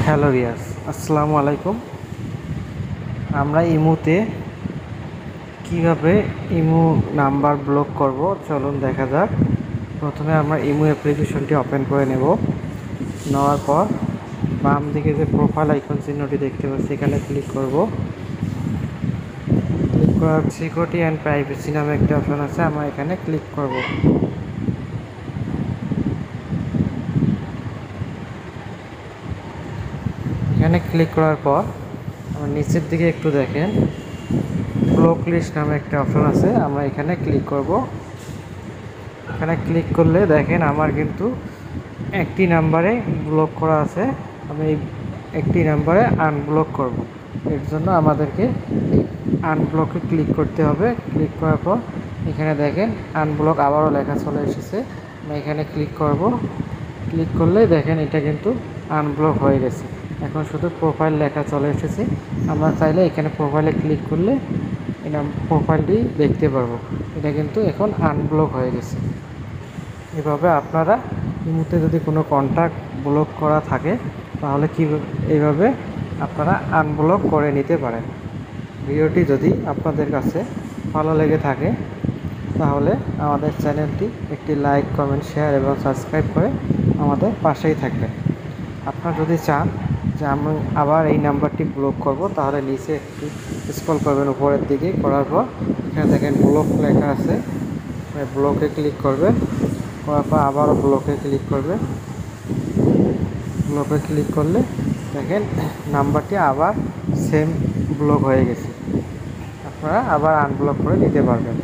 Hello Riaz, আসসালামু আলাইকুম। আমরা ইমোতে কিভাবে ইমো নাম্বার ব্লক করব চলুন দেখা যাক। প্রথমে আমরা ইমো অ্যাপ্লিকেশনটি ওপেন করে নেব। নেওয়ার পর বাম দিকে যে প্রোফাইল আইকন চিহ্নটি দেখতে পাচ্ছি এখানে ক্লিক করব। ক্লিক করার সিকিউরিটি অ্যান্ড প্রাইভেসি নামে একটা অপশন আছে, আমরা এখানে ক্লিক করব। এখানে ক্লিক করার পর আমার নিচের দিকে একটু দেখেন, ব্লক লিস্ট নামে একটা অপশন আছে, আমরা এখানে ক্লিক করব। এখানে ক্লিক করলে দেখেন আমার কিন্তু একটি নাম্বারে ব্লক করা আছে। আমি এই একটি নাম্বারে আনব্লক করব। এর জন্য আমাদেরকে আনব্লকে ক্লিক করতে হবে। ক্লিক করার পর এখানে দেখেন আনব্লক আবারও লেখা চলে এসেছে। আমি এখানে ক্লিক করব। ক্লিক করলে দেখেন এটা কিন্তু আনব্লক হয়ে গেছে। এখন শুধু প্রোফাইল লেখা চলে এসেছে। আমরা চাইলে এখানে প্রোফাইলে ক্লিক করলে এটা প্রোফাইলটি দেখতে পারবো। এটা কিন্তু এখন আনব্লক হয়ে গেছে। এভাবে আপনারা ইমোতে যদি কোনো কন্ট্যাক্ট ব্লক করা থাকে তাহলে এইভাবে আপনারা আনব্লক করে নিতে পারেন। ভিডিওটি যদি আপনাদের কাছে ভালো লেগে থাকে তাহলে আমাদের চ্যানেলটি একটি লাইক, কমেন্ট, শেয়ার এবং সাবস্ক্রাইব করে আমাদের পাশেই থাকবেন। আপনারা যদি চান যে আমি আবার এই নাম্বারটি ব্লক করব তাহলে নিচে একটু স্ক্রল করবেন উপরের দিকে, করার পর এখানে দেখেন ব্লক লেখা আছে, ব্লকে ক্লিক করবেন। করার পর আবারও ব্লকে ক্লিক করবেন। ব্লকে ক্লিক করলে দেখেন নাম্বারটি আবার সেম ব্লক হয়ে গেছে। আপনারা আবার আনব্লক করে নিতে পারবেন।